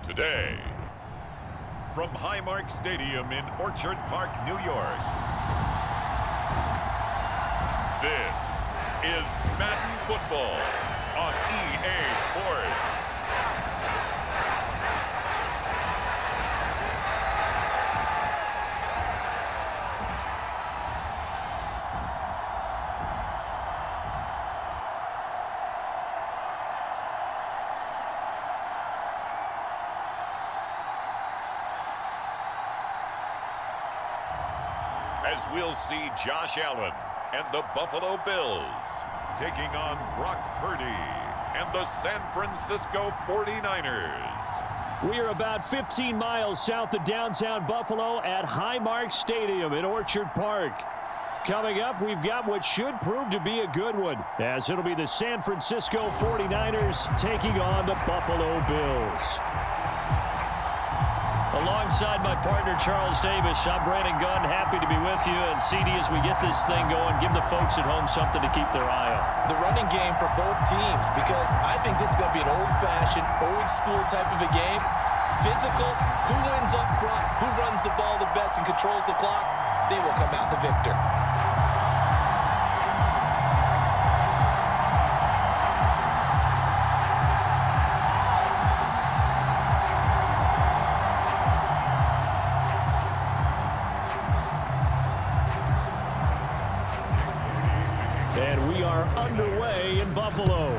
today. From Highmark Stadium in Orchard Park, New York, this is Madden Football on EA Sports. As we'll see Josh Allen and the Buffalo Bills taking on Brock Purdy and the San Francisco 49ers. We are about 15 miles south of downtown Buffalo at Highmark Stadium in Orchard Park. Coming up, we've got what should prove to be a good one, as it'll be the San Francisco 49ers taking on the Buffalo Bills. Alongside my partner, Charles Davis, I'm Brandon Gunn, happy to be with you. And CD, as we get this thing going, give the folks at home something to keep their eye on. The running game for both teams, because I think this is going to be an old-fashioned, old-school type of a game. Physical, who wins up front, who runs the ball the best and controls the clock, they will come out the victor. And we are underway in Buffalo.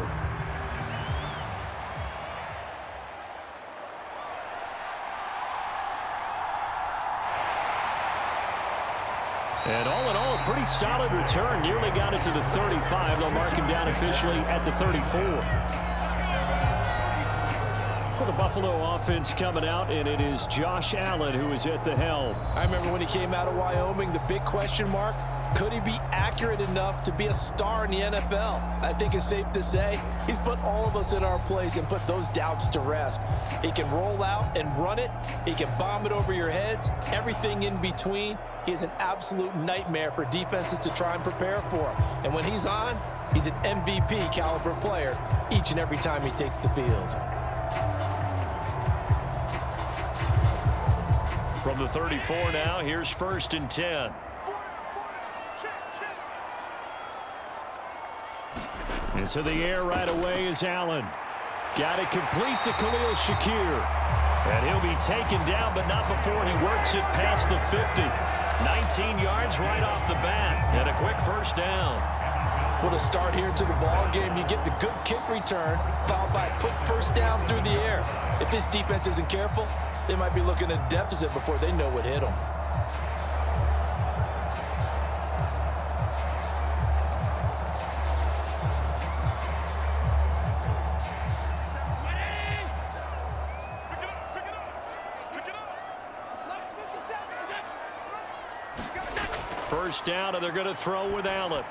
And all in all, a pretty solid return. Nearly got it to the 35. They'll mark him down officially at the 34. Well, the Buffalo offense coming out, and it is Josh Allen who is at the helm. I remember when he came out of Wyoming, the big question mark, could he be accurate enough to be a star in the NFL? I think it's safe to say he's put all of us in our place and put those doubts to rest. He can roll out and run it. He can bomb it over your heads. Everything in between. He is an absolute nightmare for defenses to try and prepare for him. And when he's on, he's an MVP caliber player each and every time he takes the field. From the 34 now, here's 1st and 10. Into the air right away is Allen. Got it complete to Khalil Shakir. And he'll be taken down, but not before he works it past the 50. 19 yards right off the bat. And a quick first down. What a start here to the ball game. You get the good kick return, followed by a quick first down through the air. If this defense isn't careful, they might be looking at a deficit before they know what hit them. First down, and they're going to throw with Allen.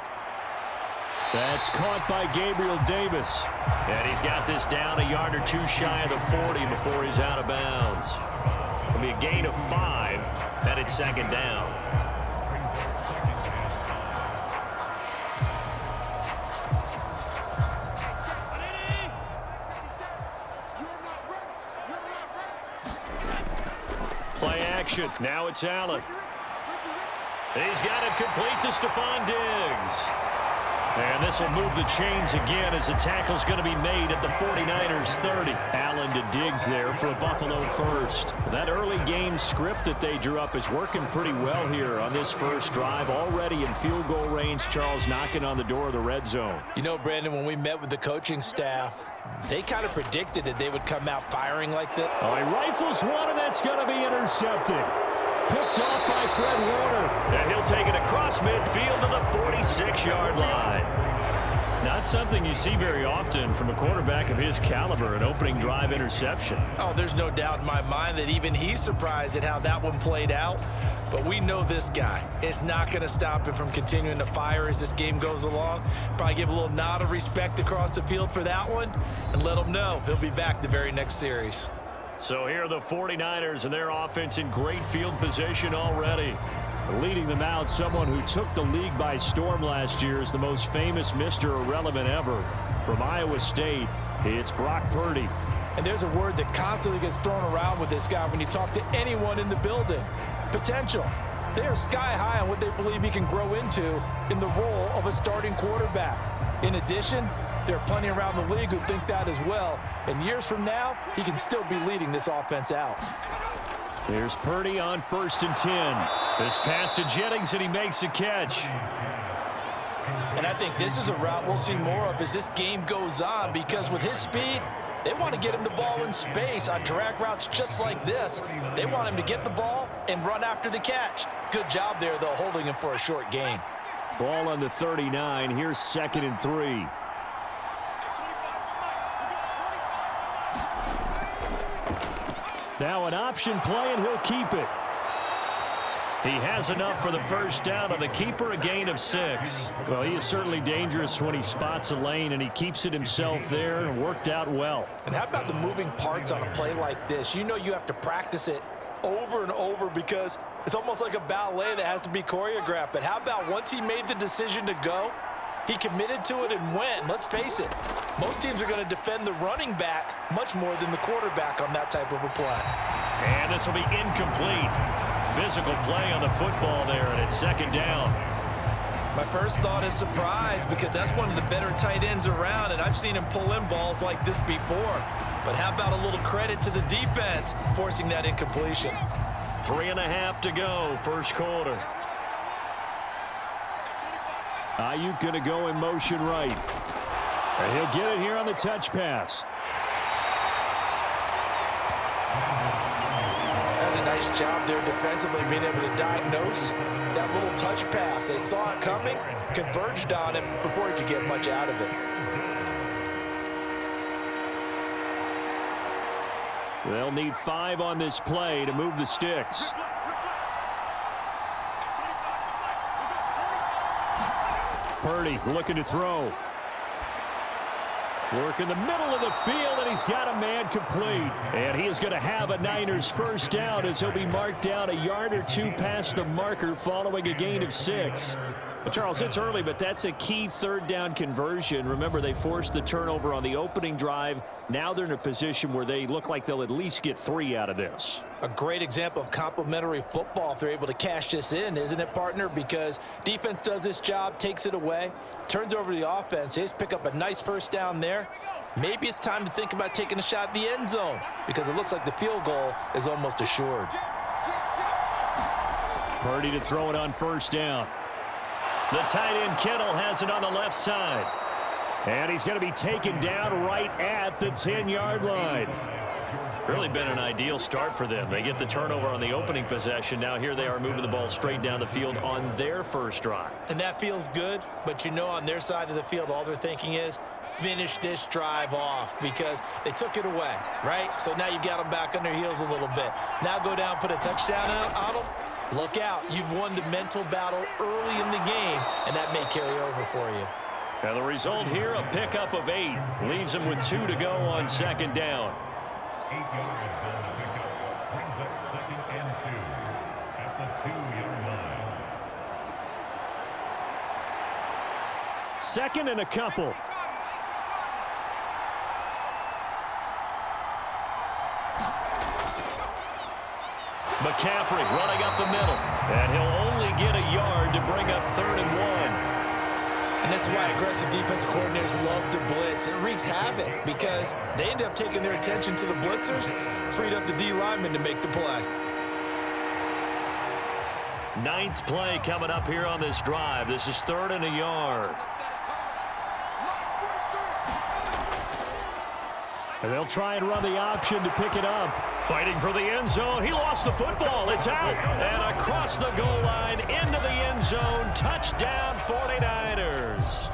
That's caught by Gabriel Davis. And he's got this down a yard or two shy of the 40 before he's out of bounds. It'll be a gain of 5, and it's 2nd down. Play action. Now it's Allen. He's got it complete to Stephon Diggs. And this will move the chains again as the tackle's going to be made at the 49ers 30. Allen to Diggs there for a Buffalo first. That early game script that they drew up is working pretty well here on this first drive. Already in field goal range, Charles knocking on the door of the red zone. You know, Brandon, when we met with the coaching staff, they kind of predicted that they would come out firing like this. Oh, he rifles one, and that's going to be intercepted. Picked off by Fred Warner. And he'll take it across midfield to the 46-yard line. Not something you see very often from a quarterback of his caliber, an opening drive interception. Oh, there's no doubt in my mind that even he's surprised at how that one played out. But we know this guy. It's not going to stop him from continuing to fire as this game goes along. Probably give a little nod of respect across the field for that one and let him know he'll be back the very next series. So here are the 49ers and their offense in great field position already. Leading them out, someone who took the league by storm last year is the most famous Mr. Irrelevant ever. From Iowa State, it's Brock Purdy. And there's a word that constantly gets thrown around with this guy when you talk to anyone in the building. Potential. They are sky high on what they believe he can grow into in the role of a starting quarterback. In addition, there are plenty around the league who think that as well. And years from now, he can still be leading this offense out. Here's Purdy on 1st and 10. This pass to Jennings, and he makes a catch. And I think this is a route we'll see more of as this game goes on, because with his speed, they want to get him the ball in space on drag routes just like this. They want him to get the ball and run after the catch. Good job there, though, holding him for a short gain. Ball on the 39. Here's 2nd and 3. Now an option play, and he'll keep it. He has enough for the first down on the keeper, a gain of 6. Well, he is certainly dangerous when he spots a lane, and he keeps it himself there, and worked out well. And how about the moving parts on a play like this? You know you have to practice it over and over because it's almost like a ballet that has to be choreographed. But how about once he made the decision to go, he committed to it and went. And let's face it, most teams are going to defend the running back much more than the quarterback on that type of a play. And this will be incomplete. Physical play on the football there, and it's 2nd down. My first thought is surprise, because that's one of the better tight ends around, and I've seen him pull in balls like this before. But how about a little credit to the defense forcing that incompletion? 3.5 to go, first quarter. Ayuk going to go in motion right. And he'll get it here on the touch pass. That's a nice job there defensively, being able to diagnose that little touch pass. They saw it coming, converged on him before he could get much out of it. They'll need 5 on this play to move the sticks. Purdy looking to throw. Work in the middle of the field, and he's got a man complete. And he is going to have a Niners first down as he'll be marked down a yard or 2 past the marker following a gain of 6. Well, Charles, it's early, but that's a key 3rd down conversion. Remember, they forced the turnover on the opening drive. Now they're in a position where they look like they'll at least get 3 out of this. A great example of complementary football if they're able to cash this in, isn't it, partner? Because defense does this job, takes it away, turns over to the offense. They just pick up a nice first down there. Maybe it's time to think about taking a shot at the end zone, because it looks like the field goal is almost assured. Purdy to throw it on 1st down. The tight end Kittle has it on the left side. And he's going to be taken down right at the 10-yard line. Really been an ideal start for them. They get the turnover on the opening possession. Now here they are moving the ball straight down the field on their first drive. And that feels good, but you know on their side of the field all they're thinking is finish this drive off, because they took it away, right? So now you've got them back on their heels a little bit. Now go down, put a touchdown on them. Look out. You've won the mental battle early in the game, and that may carry over for you. Now the result here, a pickup of 8. Leaves them with 2 to go on 2nd down. 8 yards on the pickup. Brings up 2nd and 2 at the 2-yard line. 2nd and a couple. McCaffrey running up the middle. And he'll only get a yard to bring up 3rd and 1. And this is why aggressive defensive coordinators love to blitz. It wreaks havoc because they end up taking their attention to the blitzers, freed up the D lineman to make the play. 9th play coming up here on this drive. This is 3rd and a yard. And they'll try and run the option to pick it up. Fighting for the end zone. He lost the football. It's out. And across the goal line into the end zone. Touchdown 49ers.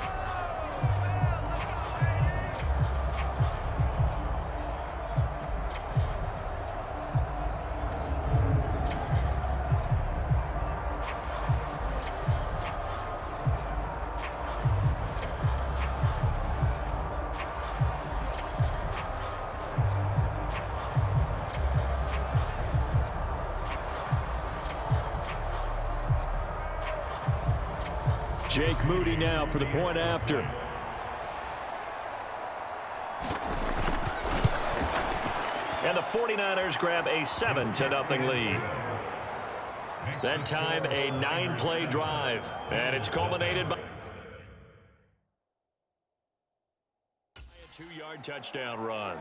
Jake Moody now for the point after. And the 49ers grab a 7-0 lead. That time, a 9-play drive. And it's culminated by a 2-yard touchdown run.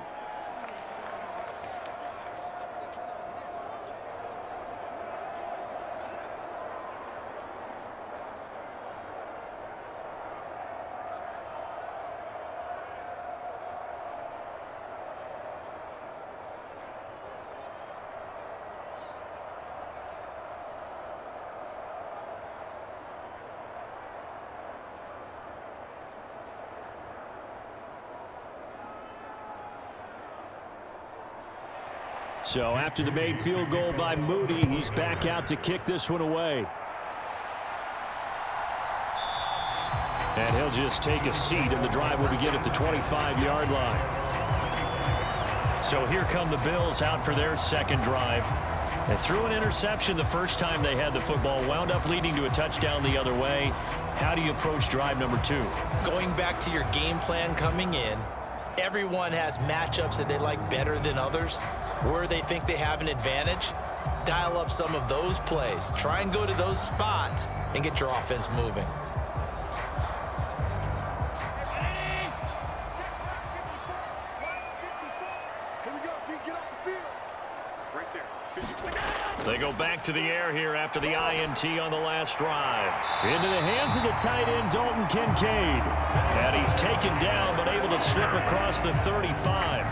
So after the made field goal by Moody, he's back out to kick this one away. And he'll just take a seat, and the drive will begin at the 25-yard line. So here come the Bills out for their second drive. They threw an interception the first time they had the football, wound up leading to a touchdown the other way. How do you approach drive number 2? Going back to your game plan coming in, everyone has matchups that they like better than others, where they think they have an advantage. Dial up some of those plays. Try and go to those spots and get your offense moving. They go back to the air here after the INT on the last drive. Into the hands of the tight end, Dalton Kincaid. And he's taken down, but able to slip across the 35.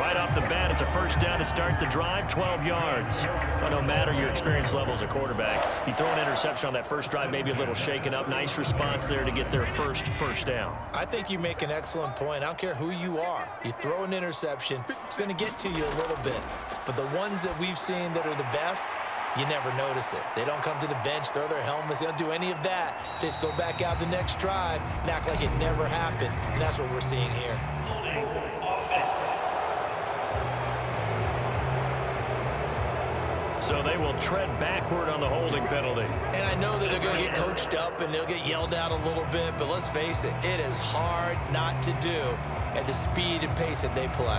Right off the bat, it's a first down to start the drive, 12 yards. But no matter your experience level as a quarterback, you throw an interception on that first drive, maybe a little shaken up. Nice response there to get their first down. I think you make an excellent point. I don't care who you are. You throw an interception, it's going to get to you a little bit. But the ones that we've seen that are the best, you never notice it. They don't come to the bench, throw their helmets. They don't do any of that. They just go back out the next drive and act like it never happened. And that's what we're seeing here. So they will tread backward on the holding penalty. And I know that they're going to get coached up and they'll get yelled at a little bit, but let's face it, it is hard not to do at the speed and pace that they play.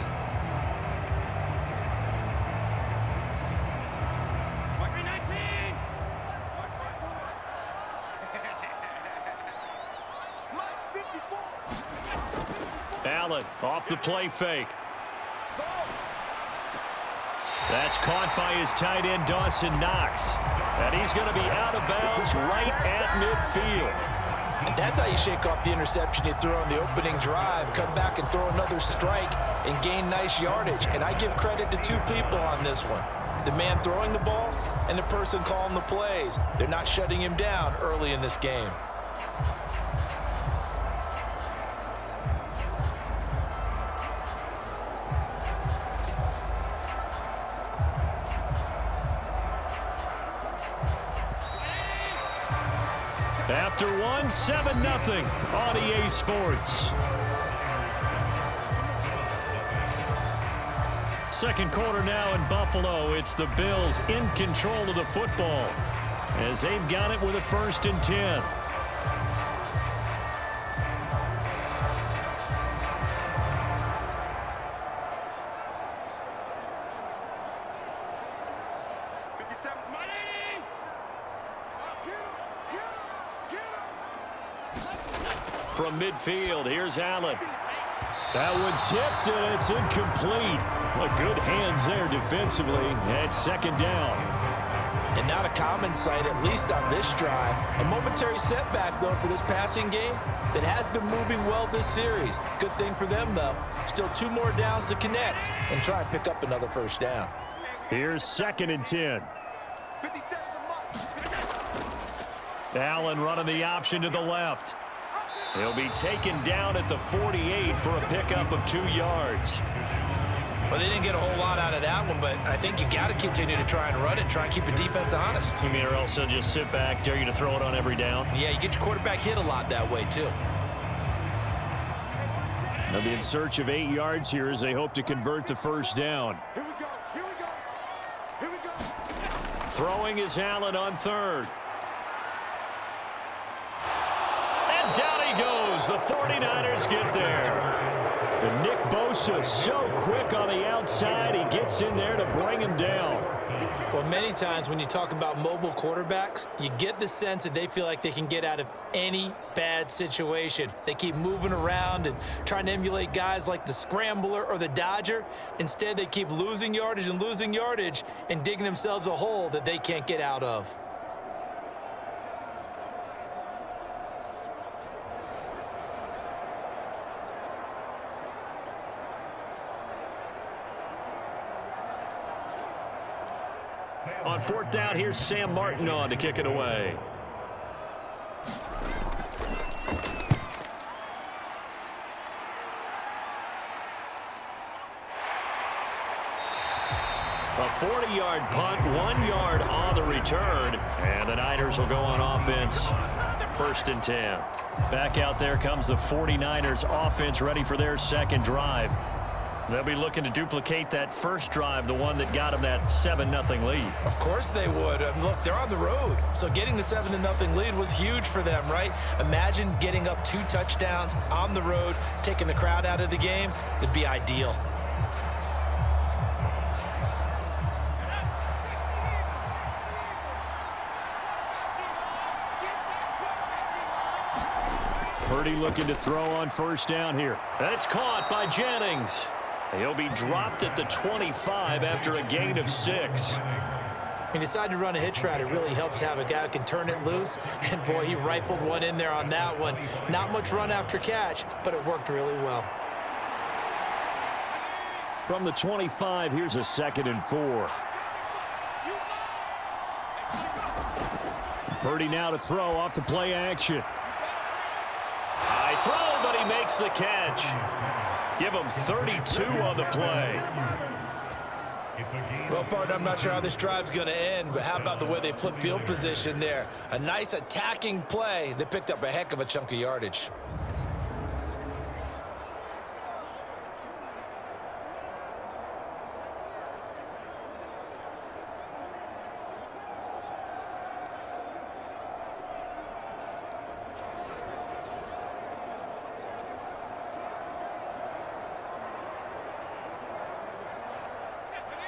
Allen off the play fake. That's caught by his tight end, Dawson Knox. And he's going to be out of bounds right at midfield. And that's how you shake off the interception you threw on the opening drive, come back and throw another strike and gain nice yardage. And I give credit to two people on this one. The man throwing the ball and the person calling the plays. They're not shutting him down early in this game. After one, 7-0 on EA Sports. Second quarter now in Buffalo. It's the Bills in control of the football as they've got it with a 1st and 10. From midfield, here's Allen. That one tipped, and it's incomplete. Well, good hands there defensively. And 2nd down. And not a common sight, at least on this drive. A momentary setback, though, for this passing game that has been moving well this series. Good thing for them, though. Still 2 more downs to connect and try and pick up another 1st down. Here's 2nd and 10. Allen running the option to the left. He'll be taken down at the 48 for a pickup of 2 yards. Well, they didn't get a whole lot out of that one, but I think you got to continue to try and run it and try and keep the defense honest. You mean or else they'll just sit back, dare you to throw it on every down? Yeah, you get your quarterback hit a lot that way, too. They'll be in search of 8 yards here as they hope to convert the 1st down. Here we go. Here we go. Here we go. Throwing is Allen on 3rd. And down he goes. The 49ers get there. And Nick Bosa so quick on the outside. He gets in there to bring him down. Well, many times when you talk about mobile quarterbacks, you get the sense that they feel like they can get out of any bad situation. They keep moving around and trying to emulate guys like the Scrambler or the Dodger. Instead, they keep losing yardage and digging themselves a hole that they can't get out of. On fourth down, here's Sam Martin on to kick it away. A 40-yard punt, 1 yard on the return, and the Niners will go on offense. First and 10. Back out there comes the 49ers offense ready for their second drive. They'll be looking to duplicate that first drive, the one that got them that 7-0 lead. Of course they would. Look, they're on the road, so getting the 7-0 lead was huge for them, right? Imagine getting up 2 touchdowns on the road, taking the crowd out of the game. It'd be ideal. Purdy looking to throw on first down here. That's caught by Jennings. He'll be dropped at the 25 after a gain of 6. He decided to run a hitch route. It really helps to have a guy who can turn it loose. And, boy, he rifled one in there on that one. Not much run after catch, but it worked really well. From the 25, here's a 2nd and 4. Purdy now to throw off the play action. High throw, but he makes the catch. Give him 32 on the play. Well, partner, I'm not sure how this drive's going to end, but how about the way they flip field position there? A nice attacking play that picked up a heck of a chunk of yardage.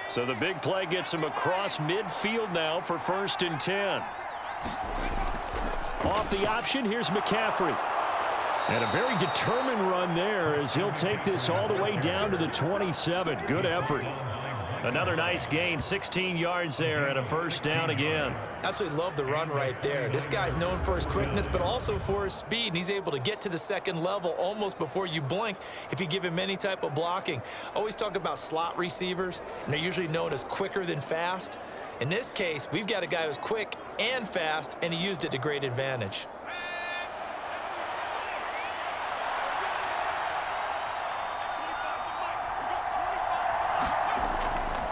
So the big play gets him across midfield now for 1st and 10. Off the option, here's McCaffrey. And a very determined run there as he'll take this all the way down to the 27. Good effort. Another nice gain, 16 yards there and a first down again. Absolutely love the run right there. This guy's known for his quickness, but also for his speed. And he's able to get to the second level almost before you blink if you give him any type of blocking. Always talk about slot receivers, and they're usually known as quicker than fast. In this case, we've got a guy who's quick and fast, and he used it to great advantage.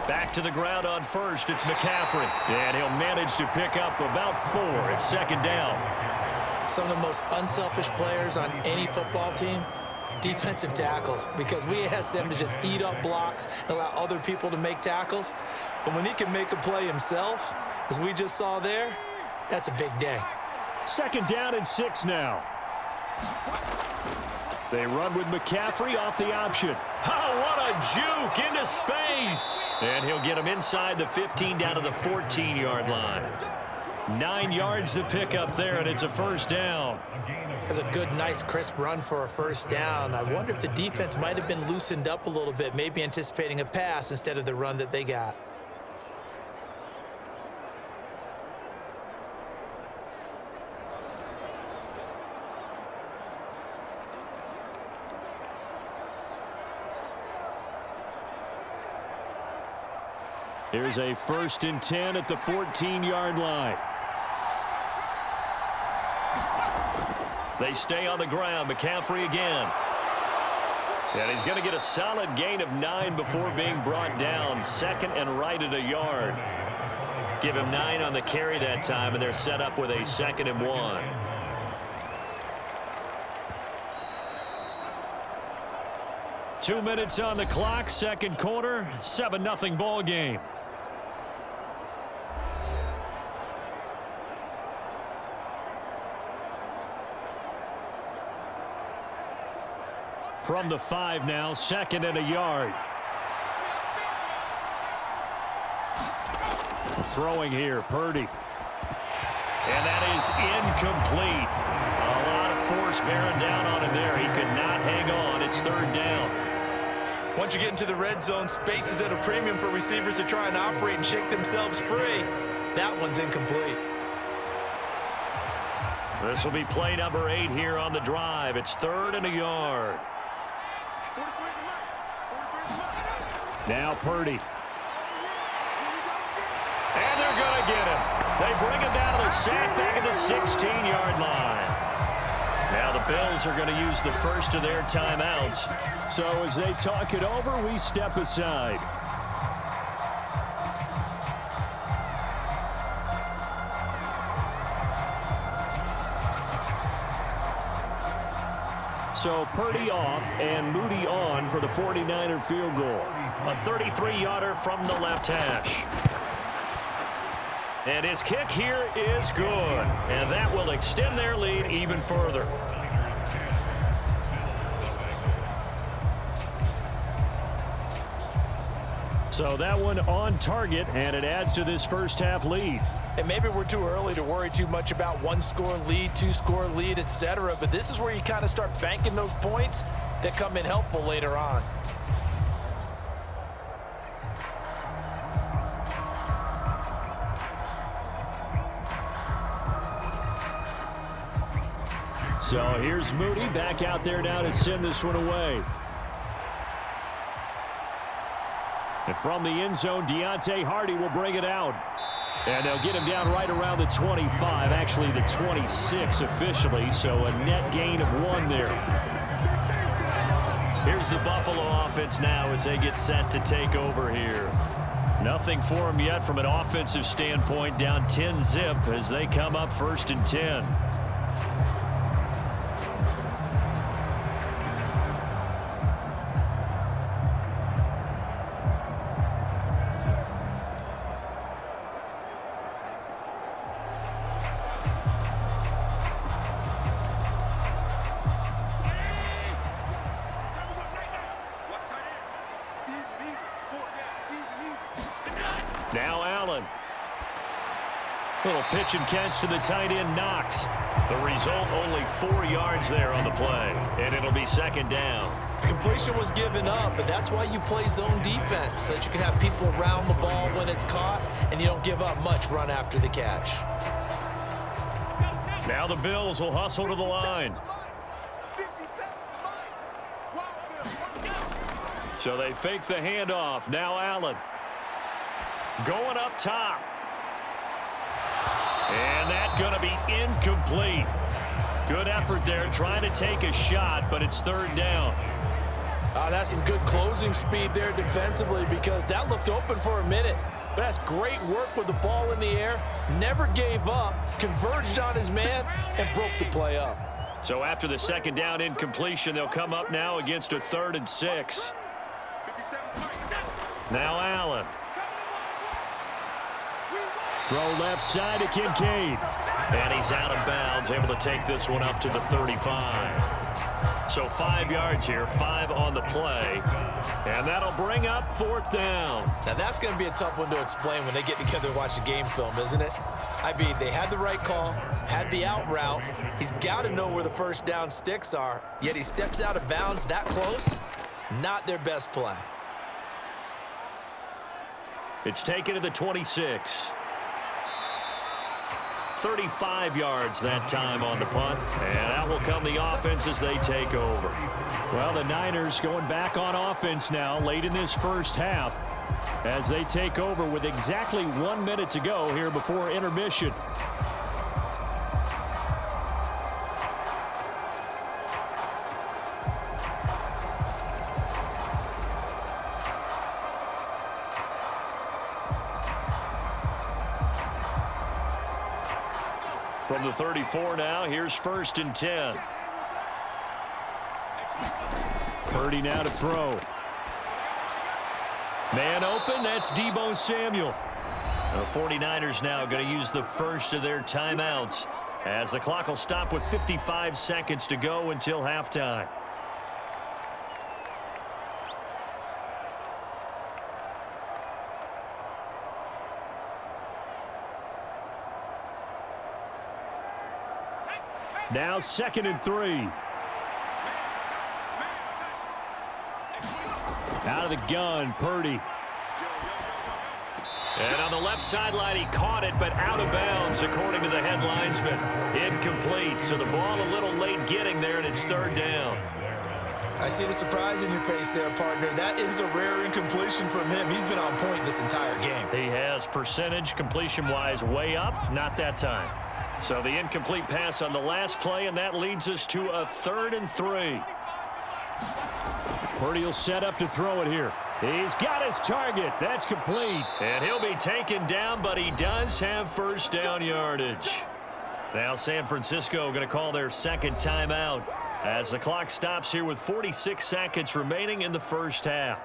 Back to the ground on first, it's McCaffrey. And he'll manage to pick up about 4 at 2nd down. Some of the most unselfish players on any football team, defensive tackles, because we ask them to just eat up blocks and allow other people to make tackles. But when he can make a play himself, as we just saw there, that's a big day. 2nd down and 6 now. They run with McCaffrey off the option. Oh, what a juke into space. And he'll get him inside the 15 down to the 14-yard line. 9 yards to pick up there, and it's a first down. That's a good, nice, crisp run for a first down. I wonder if the defense might have been loosened up a little bit, maybe anticipating a pass instead of the run that they got. Here's a 1st and 10 at the 14-yard line. They stay on the ground. McCaffrey again. And he's going to get a solid gain of 9 before being brought down. 2nd and right at a yard. Give him 9 on the carry that time, and they're set up with a 2nd and 1. Two minutes on the clock, second quarter, 7-0 ball game. From the 5 now, 2nd and a yard. Throwing here, Purdy. And that is incomplete. A lot of force bearing down on him there. He could not hang on. It's 3rd down. Once you get into the red zone, space is at a premium for receivers to try and operate and shake themselves free. That one's incomplete. This will be play number 8 here on the drive. It's 3rd and a yard. Now Purdy. And they're going to get him. They bring him down to the sack back at the 16-yard line. Now the Bills are going to use the first of their timeouts. So as they talk it over, we step aside. So Purdy off and Moody on for the 49er field goal. A 33-yarder from the left hash. And his kick here is good. And that will extend their lead even further. So that one on target, and it adds to this first half lead. And maybe we're too early to worry too much about 1-score lead, 2-score lead, etc. But this is where you kind of start banking those points that come in helpful later on. So here's Moody back out there now to send this one away. And from the end zone, Deontay Hardy will bring it out. And they'll get him down right around the 25, actually the 26 officially, so a net gain of 1 there. Here's the Buffalo offense now as they get set to take over here. Nothing for them yet from an offensive standpoint, down 10-zip as they come up 1st and 10. Now Allen. Little pitch and catch to the tight end, Knox. The result, only 4 yards there on the play. And it'll be 2nd down. Completion was given up, but that's why you play zone defense, so that you can have people around the ball when it's caught, and you don't give up much run after the catch. Now the Bills will hustle to the line. So they fake the handoff. Now Allen. Going up top. And that's going to be incomplete. Good effort there trying to take a shot, but it's 3rd down. That's some good closing speed there defensively because that looked open for a minute. But that's great work with the ball in the air. Never gave up, converged on his man, and broke the play up. So after the 2nd down incompletion, they'll come up now against a 3rd and 6. Now Allen. Throw left side to Kincaid. And he's out of bounds, able to take this one up to the 35. So 5 yards here, 5 on the play. And that'll bring up 4th down. Now that's going to be a tough one to explain when they get together to watch a game film, isn't it? I mean, they had the right call, had the out route. He's got to know where the 1st down sticks are, yet he steps out of bounds that close. Not their best play. It's taken to the 26. 35 yards that time on the punt. And out will come the offense as they take over. Well, the Niners going back on offense now late in this first half as they take over with exactly 1 minute to go here before intermission. From the 34 now, here's 1st and 10. Purdy now to throw. Man open, that's Deebo Samuel. The 49ers now going to use the first of their timeouts as the clock will stop with 55 seconds to go until halftime. Now 2nd and 3. Out of the gun, Purdy. And on the left sideline, he caught it, but out of bounds, according to the head linesman. Incomplete, so the ball a little late getting there, and it's 3rd down. I see the surprise in your face there, partner. That is a rare incompletion from him. He's been on point this entire game. He has percentage completion-wise way up, not that time. So the incomplete pass on the last play, and that leads us to a 3rd and 3. Purdy will set up to throw it here. He's got his target. That's complete. And he'll be taken down, but he does have 1st down yardage. Now San Francisco going to call their 2nd timeout as the clock stops here with 46 seconds remaining in the 1st half.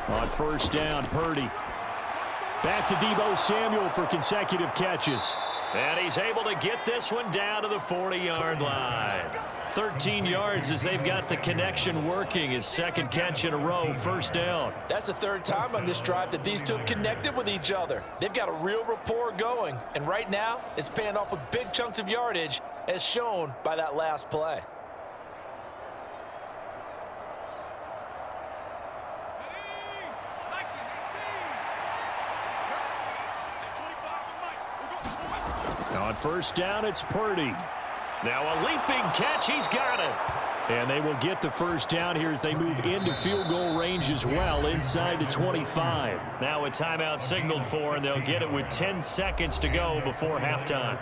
On 1st down, Purdy. Back to Deebo Samuel for consecutive catches. And he's able to get this one down to the 40-yard line. 13 yards as they've got the connection working. His 2nd catch in a row, 1st down. That's the 3rd time on this drive that these two have connected with each other. They've got a real rapport going. And right now, it's paying off with big chunks of yardage, as shown by that last play. On 1st down, it's Purdy. Now a leaping catch. He's got it. And they will get the 1st down here as they move into field goal range as well, inside the 25. Now a timeout signaled for, and they'll get it with 10 seconds to go before halftime.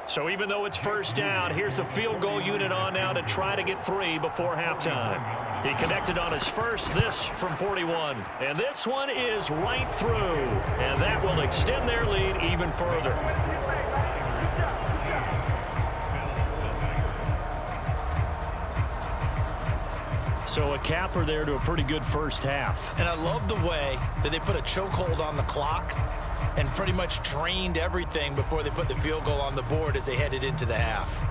So even though it's 1st down, here's the field goal unit on now to try to get 3 before halftime. He connected on his first, this from 41. And this one is right through. And that will extend their lead even further. So a capper there to a pretty good 1st half. And I love the way that they put a chokehold on the clock and pretty much drained everything before they put the field goal on the board as they headed into the half.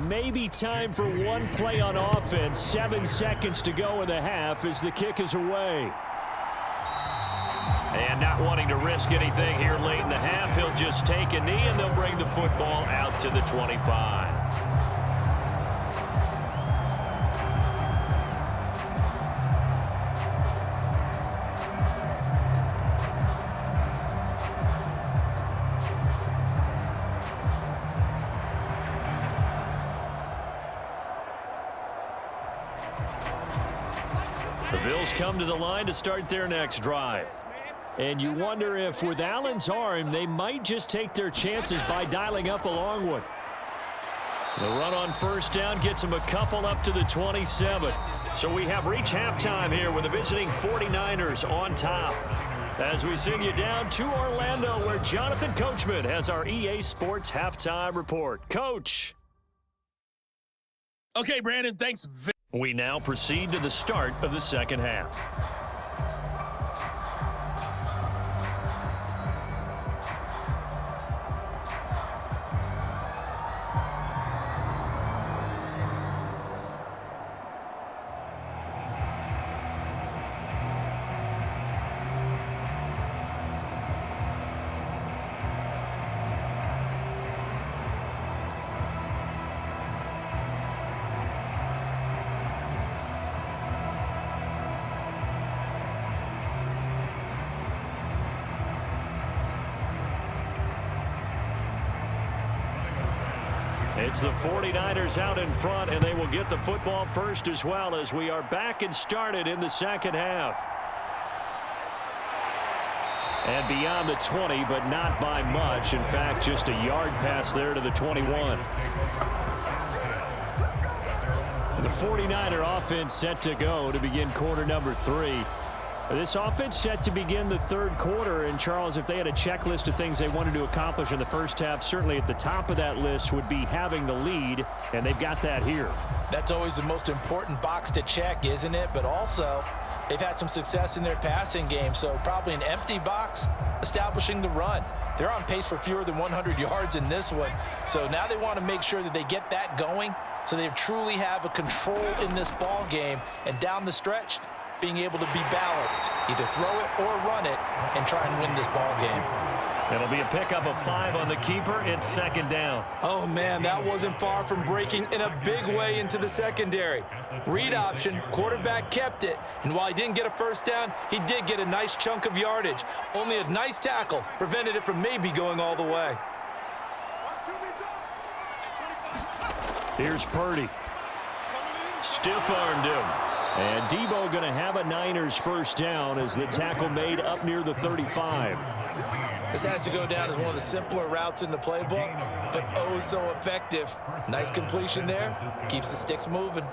Maybe time for one play on offense. 7 seconds to go in the half as the kick is away. And not wanting to risk anything here late in the half, he'll just take a knee and they'll bring the football out to the 25. The Bills come to the line to start their next drive. And you wonder if with Allen's arm, they might just take their chances by dialing up a long one. The run on 1st down gets them a couple up to the 27. So we have reached halftime here with the visiting 49ers on top. As we send you down to Orlando, where Jonathan Coachman has our EA Sports halftime report. Coach. Okay, Brandon, thanks. We now proceed to the start of the 2nd half. It's the 49ers out in front, and they will get the football first as well as we are back and started in the 2nd half. And beyond the 20, but not by much. In fact, just a yard pass there to the 21. 49er offense set to go to begin quarter number 3. This offense set to begin the third quarter. And, Charles, if they had a checklist of things they wanted to accomplish in the first half, certainly at the top of that list would be having the lead, and they've got that here. That's always the most important box to check, isn't it? But also, they've had some success in their passing game, so probably an empty box establishing the run. They're on pace for fewer than 100 yards in this one, so now they want to make sure that they get that going so they truly have a control in this ball game, and down the stretch, being able to be balanced, either throw it or run it, and try and win this ball game. It'll be a pickup of 5 on the keeper. It's second down. Oh, man, that wasn't far from breaking in a big way into the secondary. Read option, quarterback kept it, and while he didn't get a first down, he did get a nice chunk of yardage. Only a nice tackle prevented it from maybe going all the way. Here's Purdy. Stiff-armed him. And Debo going to have a Niners first down as the tackle made up near the 35. This has to go down as one of the simpler routes in the playbook, but oh so effective. Nice completion there. Keeps the sticks moving.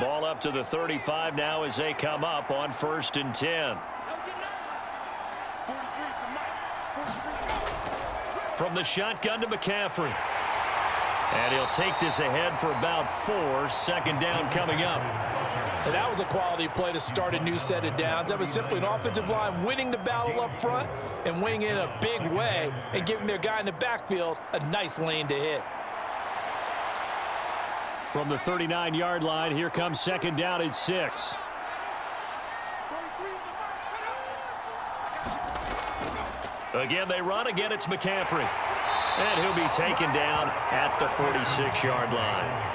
Ball up to the 35 now as they come up on 1st and 10. From the shotgun to McCaffrey. And he'll take this ahead for about 4. Second down coming up. And that was a quality play to start a new set of downs. That was simply an offensive line winning the battle up front and winning in a big way and giving their guy in the backfield a nice lane to hit. From the 39-yard line, here comes second down at 6. Again, they run. Again, it's McCaffrey. And he'll be taken down at the 46-yard line.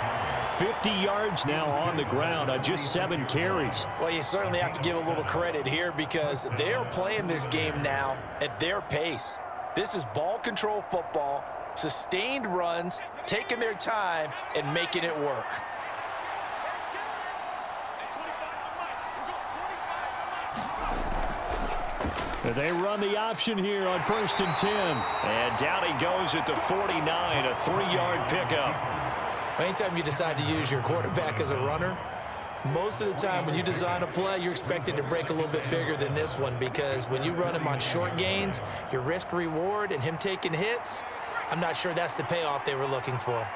50 yards now on the ground on just 7 carries. Well, you certainly have to give a little credit here because they are playing this game now at their pace. This is ball control football, sustained runs, taking their time, and making it work. They run the option here on 1st and 10. And down he goes at the 49, a 3-yard pickup. Anytime you decide to use your quarterback as a runner, most of the time when you design a play, you're expected to break a little bit bigger than this one because when you run him on short gains, your risk-reward and him taking hits, I'm not sure that's the payoff they were looking for.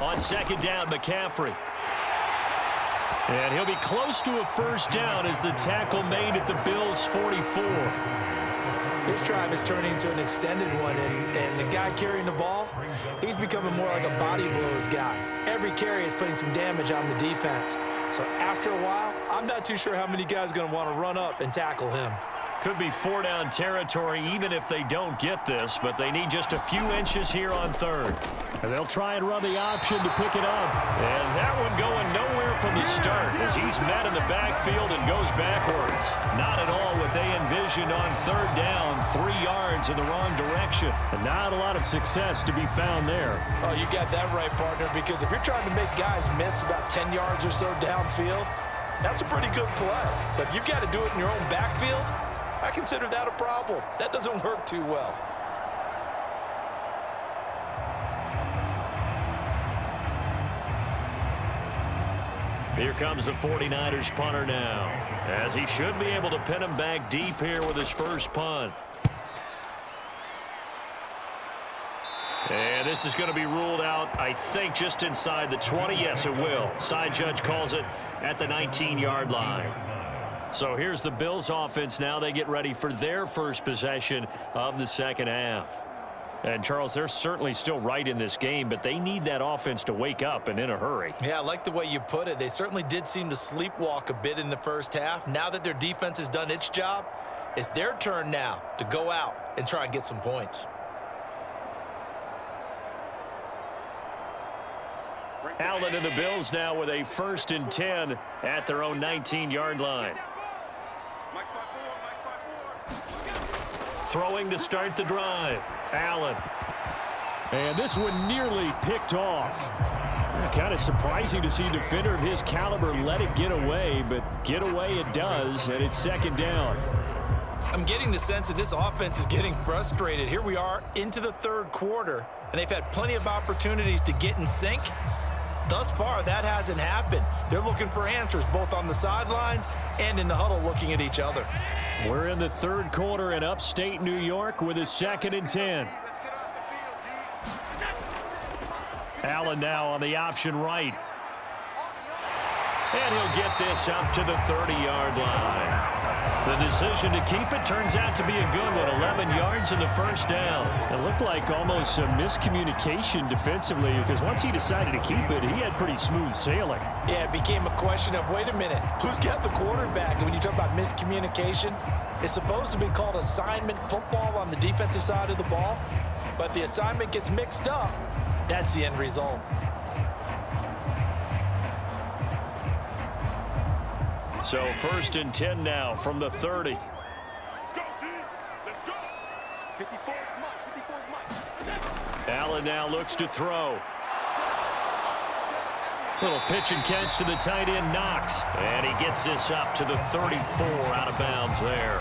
On second down, McCaffrey. And he'll be close to a first down as the tackle made at the Bills' 44. This drive is turning into an extended one, and the guy carrying the ball, he's becoming more like a body blows guy. Every carry is putting some damage on the defense. So after a while, I'm not too sure how many guys are going to want to run up and tackle him. Could be 4-down territory even if they don't get this, but they need just a few inches here on 3rd. And they'll try and run the option to pick it up. And that one going nowhere from the start as he's met in the backfield and goes backwards. Not at all what they envisioned on 3rd down, 3 yards in the wrong direction. And not a lot of success to be found there. Oh, you got that right, partner, because if you're trying to make guys miss about 10 yards or so downfield, that's a pretty good play. But if you've got to do it in your own backfield, I consider that a problem. That doesn't work too well. Here comes the 49ers punter now, as he should be able to pin him back deep here with his first punt. And this is going to be ruled out, I think, just inside the 20. Yes, it will. Side judge calls it at the 19-yard line. So here's the Bills offense now. They get ready for their first possession of the second half. And, Charles, they're certainly still right in this game, but they need that offense to wake up and in a hurry. Yeah, I like the way you put it. They certainly did seem to sleepwalk a bit in the first half. Now that their defense has done its job, it's their turn now to go out and try and get some points. Allen and the Bills now with a 1st and 10 at their own 19-yard line. Throwing to start the drive. Allen. And this one nearly picked off. Kind of surprising to see a defender of his caliber let it get away, but get away it does, and it's second down. I'm getting the sense that this offense is getting frustrated. Here we are into the third quarter, and they've had plenty of opportunities to get in sync. Thus far, that hasn't happened. They're looking for answers both on the sidelines and in the huddle looking at each other. We're in the third quarter in upstate New York with a 2nd and 10. Allen now on the option right. And he'll get this up to the 30-yard line. The decision to keep it turns out to be a good one. 11 yards in the first down. It looked like almost a miscommunication defensively because once he decided to keep it, he had pretty smooth sailing. Yeah, it became a question of, wait a minute, who's got the quarterback? And when you talk about miscommunication, it's supposed to be called assignment football on the defensive side of the ball. But if the assignment gets mixed up, that's the end result. So 1st and 10 now from the 30. Let's go, team. Let's go. 54 is mine. Allen now looks to throw. Little pitch and catch to the tight end, Knox. And he gets this up to the 34 out of bounds there.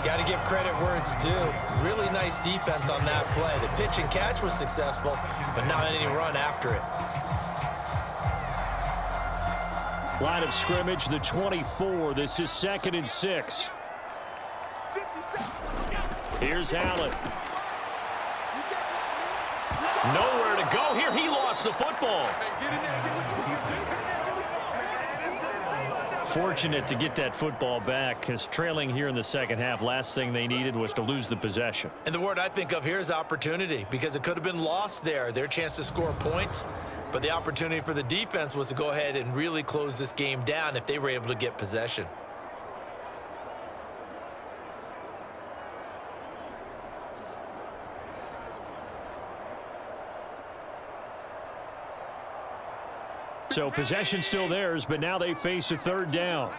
Got to give credit where it's due. Really nice defense on that play. The pitch and catch was successful, but not any run after it. Line of scrimmage, the 24. This is 2nd and 6. Here's Allen. Nowhere to go here. He lost the football. Fortunate to get that football back because trailing here in the second half, last thing they needed was to lose the possession. And the word I think of here is opportunity because it could have been lost there. Their chance to score points. But the opportunity for the defense was to go ahead and really close this game down if they were able to get possession. So possession still theirs, but now they face a 3rd down.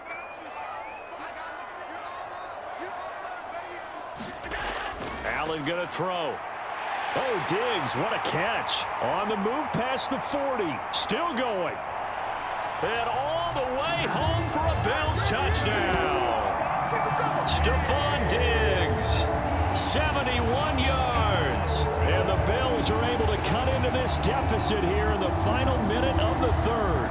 Allen gonna throw. Oh, Diggs, what a catch. On the move past the 40. Still going. And all the way home for a Bills touchdown. Stephon Diggs, 71 yards. And the Bills are able to cut into this deficit here in the final minute of the 3rd.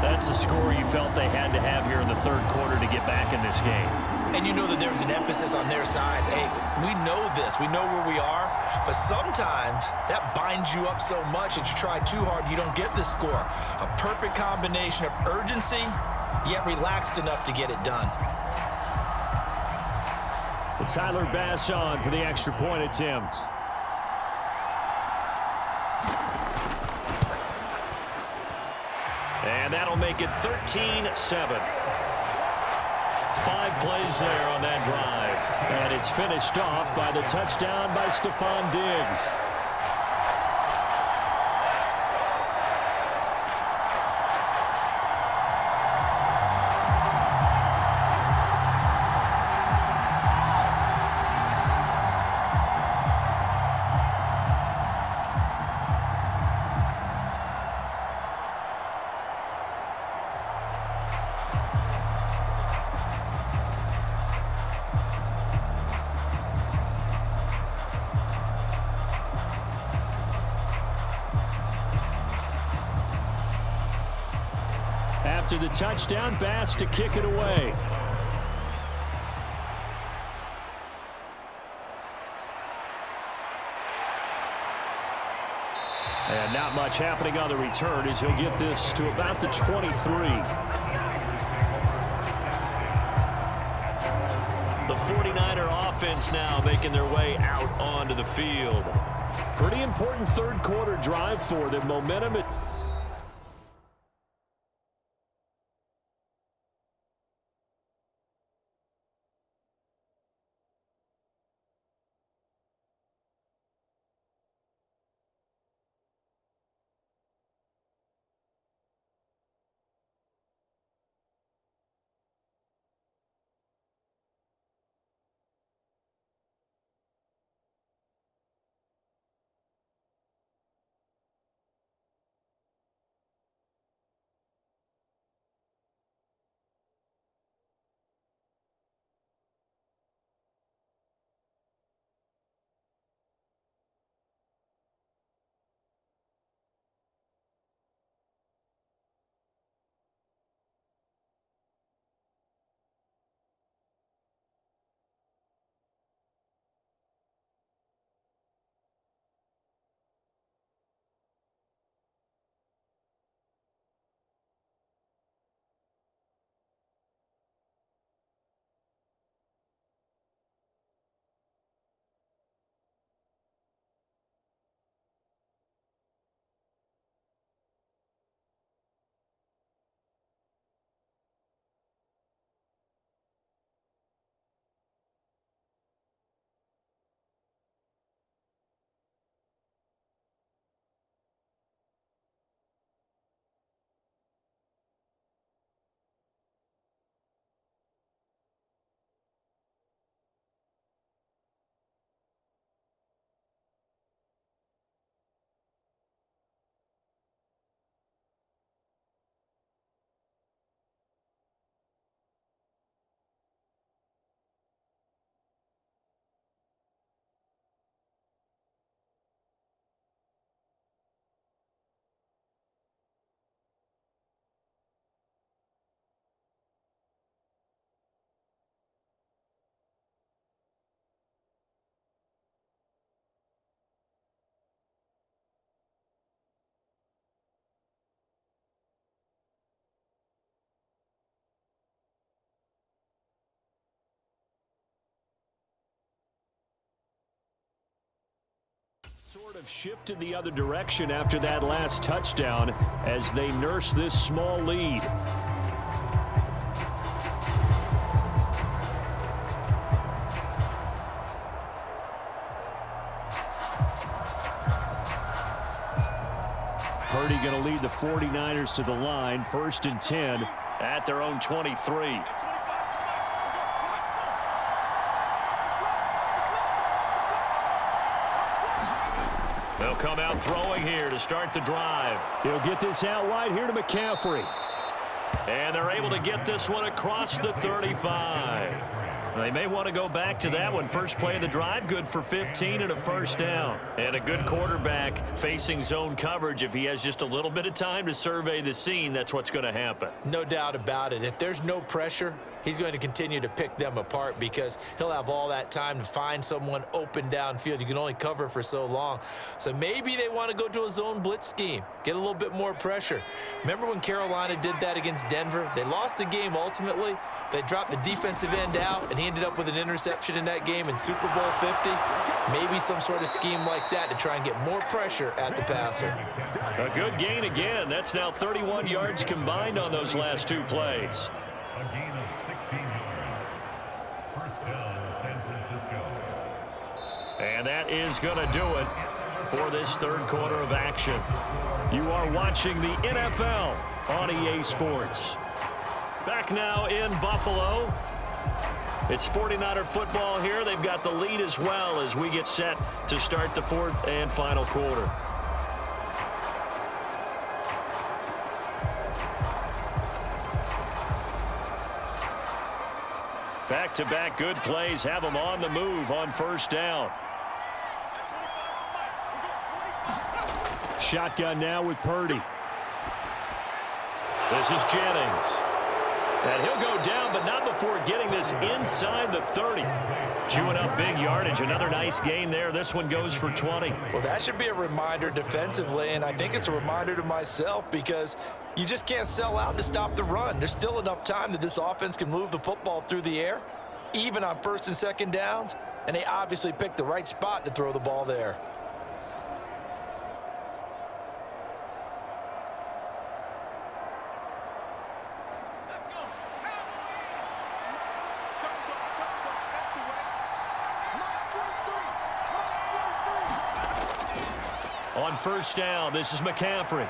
That's a score you felt they had to have here in the 3rd quarter to get back in this game. And you know that there's an emphasis on their side. Hey, we know this. We know where we are. But sometimes that binds you up so much that you try too hard, you don't get the score. A perfect combination of urgency, yet relaxed enough to get it done. Tyler Bass on for the extra point attempt. And that'll make it 13-7. 5 plays there on that drive. And it's finished off by the touchdown by Stephon Diggs. After the touchdown, Bass to kick it away. And not much happening on the return as he'll get this to about the 23. The 49er offense now making their way out onto the field. Pretty important third quarter drive for them. Momentum at Sort of shifted the other direction after that last touchdown as they nurse this small lead. Purdy going to lead the 49ers to the line, 1st and 10 at their own 23. They'll come out throwing here to start the drive. He'll get this out wide here to McCaffrey. And they're able to get this one across the 35. They may want to go back to that one. First play of the drive, good for 15 and a first down. And a good quarterback facing zone coverage. If he has just a little bit of time to survey the scene, that's what's going to happen. No doubt about it. If there's no pressure, he's going to continue to pick them apart because he'll have all that time to find someone open downfield. You can only cover for so long. So maybe they want to go to a zone blitz scheme, get a little bit more pressure. Remember when Carolina did that against Denver? They lost the game ultimately. They dropped the defensive end out, and he ended up with an interception in that game in Super Bowl 50. Maybe some sort of scheme like that to try and get more pressure at the passer. A good gain again. That's now 31 yards combined on those last two plays. A gain of 16 yards. First down, San Francisco. And that is going to do it for this third quarter of action. You are watching the NFL on EA Sports. Back now in Buffalo. It's 49er football here. They've got the lead as well as we get set to start the fourth and final quarter. Back-to-back good plays have them on the move on first down. Shotgun now with Purdy. This is Jennings. And he'll go down, but not before getting this inside the 30. Chewing up big yardage. Another nice gain there. This one goes for 20. Well, that should be a reminder defensively, and I think it's a reminder to myself because you just can't sell out to stop the run. There's still enough time that this offense can move the football through the air, even on first and second downs, and they obviously picked the right spot to throw the ball there. On first down, this is McCaffrey.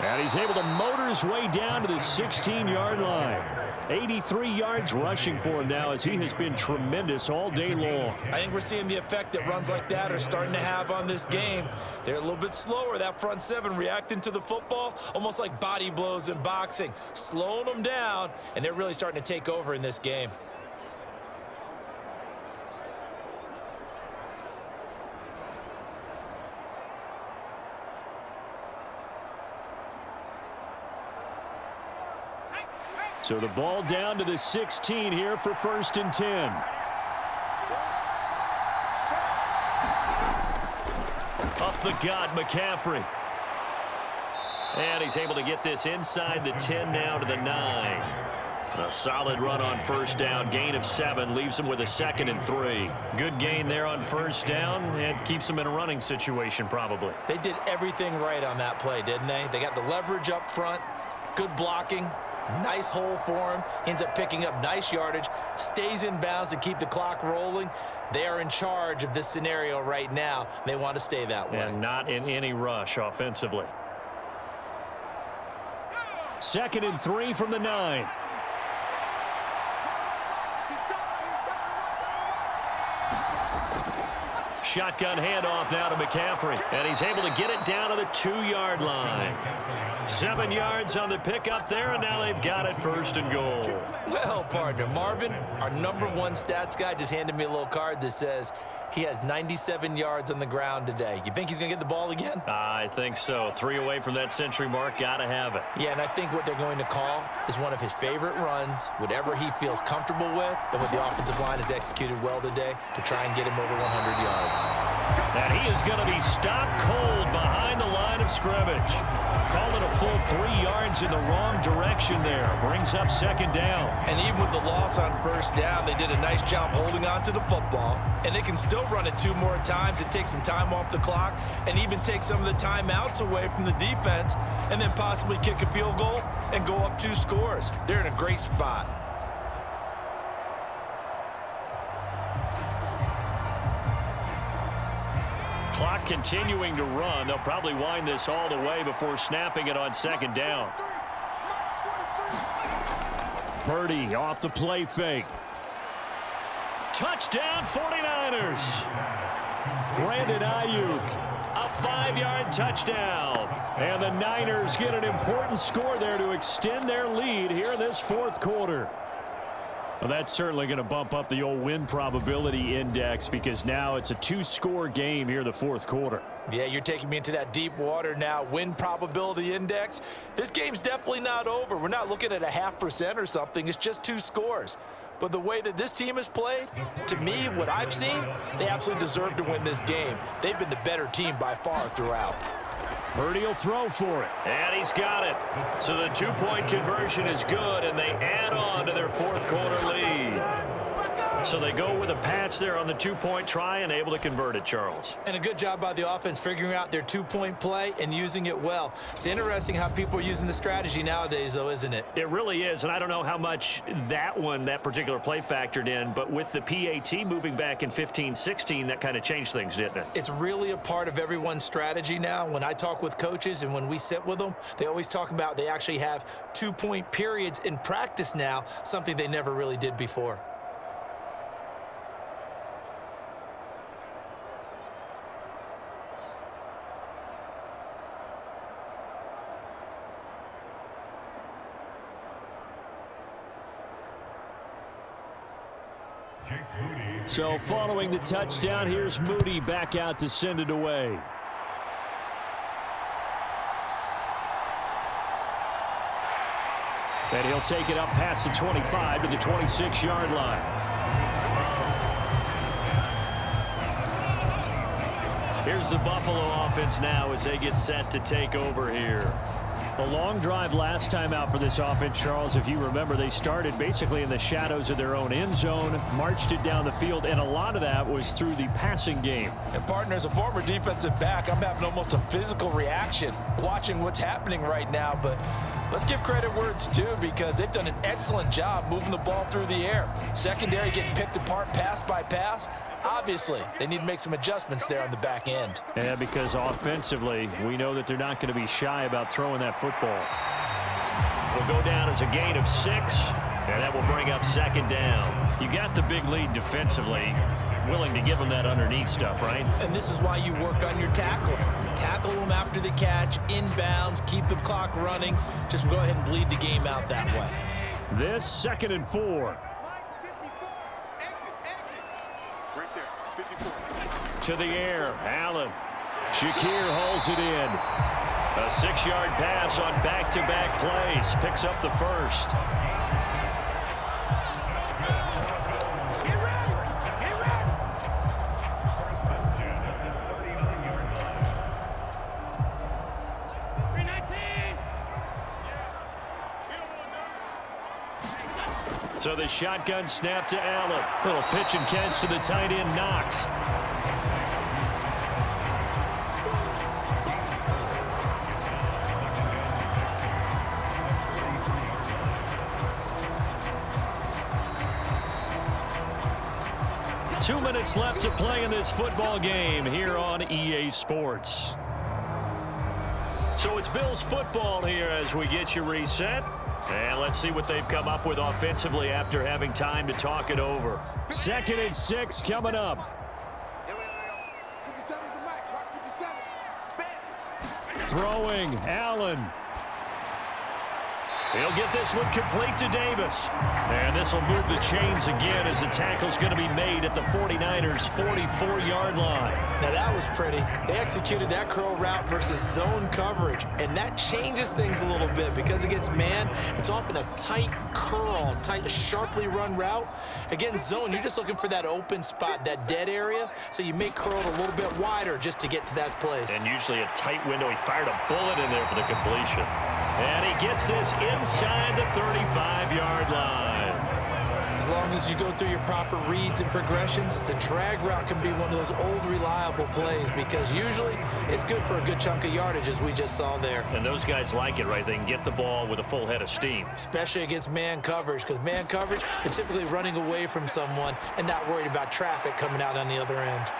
And he's able to motor his way down to the 16-yard line. 83 yards rushing for him now as he has been tremendous all day long. I think we're seeing the effect that runs like that are starting to have on this game. They're a little bit slower, that front seven, reacting to the football, almost like body blows in boxing, slowing them down, and they're really starting to take over in this game. So the ball down to the 16 here for 1st and 10. Up the gut, McCaffrey. And he's able to get this inside the 10 now to the 9. A solid run on first down. Gain of 7 leaves him with a 2nd and 3. Good gain there on first down and keeps him in a running situation probably. They did everything right on that play, didn't they? They got the leverage up front, good blocking. Nice hole for him. Ends up picking up nice yardage. Stays in bounds to keep the clock rolling. They are in charge of this scenario right now. They want to stay that way. And not in any rush offensively. 2nd and 3 from the 9. Shotgun handoff now to McCaffrey. And he's able to get it down to the 2-yard line. 7 yards on the pickup there, and now they've got it 1st and goal. Well, partner, Marvin, our #1 stats guy, just handed me a little card that says he has 97 yards on the ground today. You think he's going to get the ball again? I think so. 3 away from that century mark. Got to have it. Yeah, and I think what they're going to call is one of his favorite runs, whatever he feels comfortable with, and what the offensive line has executed well today to try and get him over 100 yards. And he is going to be stopped cold behind the line line of scrimmage. Call it a full 3 yards in the wrong direction there. Brings up second down. And even with the loss on first down, they did a nice job holding on to the football. And they can still run it 2 more times and take some time off the clock and even take some of the timeouts away from the defense and then possibly kick a field goal and go up 2 scores. They're in a great spot. Clock continuing to run. They'll probably wind this all the way before snapping it on second down. Purdy off the play fake. Touchdown 49ers. Brandon Ayuk, a 5-yard touchdown. And the Niners get an important score there to extend their lead here in this fourth quarter. Well, that's certainly going to bump up the old win probability index because now it's a 2-score game here in the fourth quarter. Yeah, you're taking me into that deep water now. Win probability index. This game's definitely not over. We're not looking at a 0.5% or something. It's just 2 scores. But the way that this team has played, to me, what I've seen, they absolutely deserve to win this game. They've been the better team by far throughout. Purdy will throw for it. And he's got it. So the 2-point conversion is good, and they add on to their fourth quarter lead. So they go with a pass there on the 2-point try and able to convert it, Charles. And a good job by the offense figuring out their 2-point play and using it well. It's interesting how people are using the strategy nowadays, though, isn't it? It really is, and I don't know how much that particular play factored in, but with the PAT moving back in 15-16, that kind of changed things, didn't it? It's really a part of everyone's strategy now. When I talk with coaches and when we sit with them, they always talk about they actually have 2-point periods in practice now, something they never really did before. So following the touchdown, here's Moody back out to send it away. And he'll take it up past the 25 to the 26-yard line. Here's the Buffalo offense now as they get set to take over here. A long drive last time out for this offense, Charles. If you remember, they started basically in the shadows of their own end zone, marched it down the field, and a lot of that was through the passing game. And, partner, as a former defensive back, I'm having almost a physical reaction watching what's happening right now. But let's give credit where it's due because they've done an excellent job moving the ball through the air. Secondary getting picked apart pass by pass. Obviously, they need to make some adjustments there on the back end. Yeah, because offensively, we know that they're not going to be shy about throwing that football. Will go down as a gain of 6, and that will bring up second down. You got the big lead defensively, willing to give them that underneath stuff, right? And this is why you work on your tackling. Tackle them after the catch, inbounds, keep the clock running. Just go ahead and bleed the game out that way. This 2nd and 4. To the air, Allen. Shakir hauls it in. A 6-yard pass on back-to-back plays. Picks up the first. Get ready! Get ready! So the shotgun snap to Allen. Little pitch and catch to the tight end, Knox. 2 minutes left to play in this football game here on EA Sports. So it's Bills football here as we get you reset. And let's see what they've come up with offensively after having time to talk it over. 2nd and 6 coming up. 57 is the mic. Rock 57. Throwing, Allen. He'll get this one complete to Davis. And this will move the chains again as the tackle's going to be made at the 49ers' 44-yard line. Now that was pretty. They executed that curl route versus zone coverage, and that changes things a little bit because against man, it's often a tight curl, tight, sharply run route. Against zone, you're just looking for that open spot, that dead area, so you may curl it a little bit wider just to get to that place. And usually a tight window. He fired a bullet in there for the completion. And he gets this inside the 35-yard line. As long as you go through your proper reads and progressions, the drag route can be one of those old reliable plays because usually it's good for a good chunk of yardage as we just saw there. And those guys like it, right? They can get the ball with a full head of steam. Especially against man coverage because man coverage, they're typically running away from someone and not worried about traffic coming out on the other end.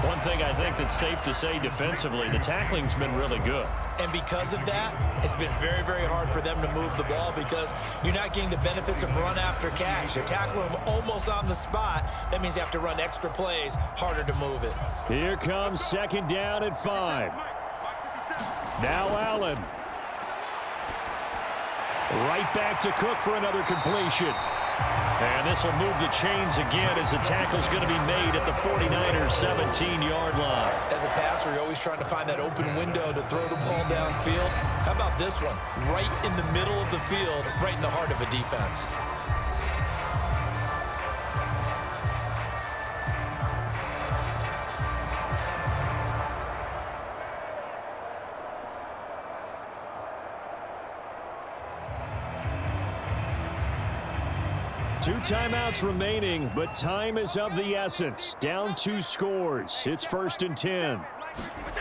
One thing I think that's safe to say defensively, the tackling's been really good. And because of that, it's been very, very hard for them to move the ball because you're not getting the benefits of run after catch. You're tackling them almost on the spot. That means you have to run extra plays, harder to move it. Here comes second down at 5. Now Allen. Right back to Cook for another completion. And this will move the chains again as the tackle's going to be made at the 49ers' 17-yard line. As a passer, you're always trying to find that open window to throw the ball downfield. How about this one? Right in the middle of the field, right in the heart of a defense. Two timeouts remaining, but time is of the essence. Down 2 scores. It's 1st and 10.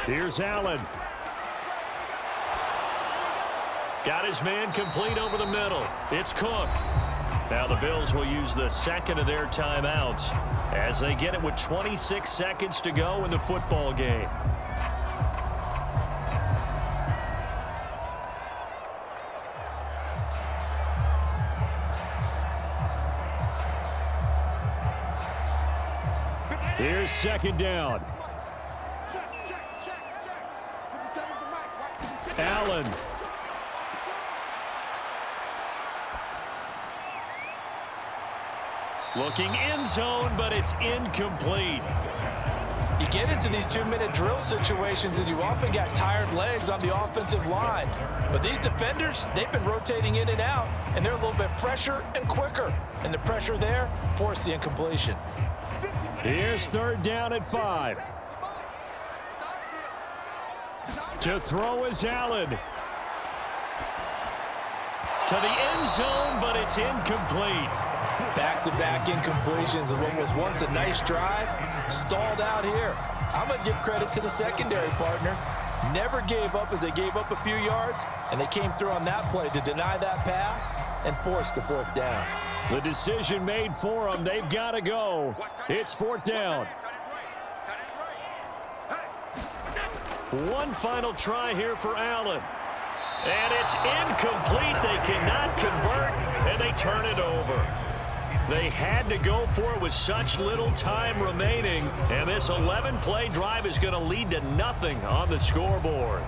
Here's Allen. Got his man complete over the middle. It's Cook. Now the Bills will use the second of their timeouts as they get it with 26 seconds to go in the football game. Here's second down. Allen. Looking end zone, but it's incomplete. You get into these 2-minute drill situations and you often got tired legs on the offensive line. But these defenders, they've been rotating in and out, and they're a little bit fresher and quicker. And the pressure there forced the incompletion. Here's third down at 5. To throw is Allen. To the end zone, but it's incomplete. Back-to-back incompletions of what was once a nice drive, stalled out here. I'm going to give credit to the secondary partner. Never gave up as they gave up a few yards, and they came through on that play to deny that pass and force the 4th down. The decision made for them. They've got to go. It's 4th down. One final try here for Allen. And it's incomplete. They cannot convert, and they turn it over. They had to go for it with such little time remaining, and this 11-play drive is going to lead to nothing on the scoreboard.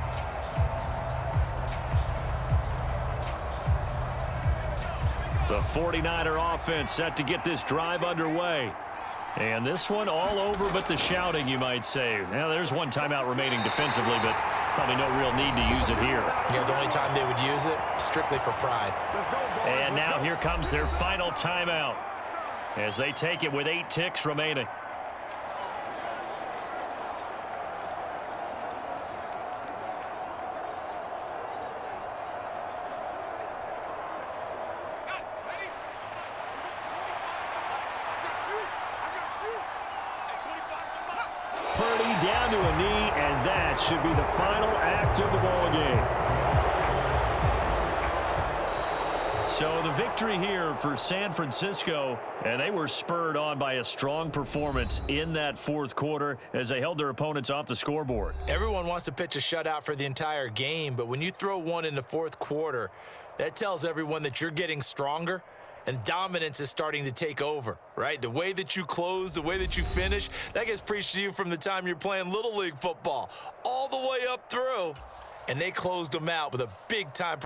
The 49er offense set to get this drive underway. And this one all over but the shouting, you might say. Now, there's one timeout remaining defensively, but probably no real need to use it here. Yeah, the only time they would use it, strictly for pride. And now here comes their final timeout as they take it with 8 ticks remaining. Purdy down to a knee, and that should be the final act of the ball game. So the victory here for San Francisco, and they were spurred on by a strong performance in that 4th quarter as they held their opponents off the scoreboard. Everyone wants to pitch a shutout for the entire game, but when you throw one in the 4th quarter, that tells everyone that you're getting stronger and dominance is starting to take over, right? The way that you close, the way that you finish, that gets preached to you from the time you're playing Little League football all the way up through. and they closed them out with a big-time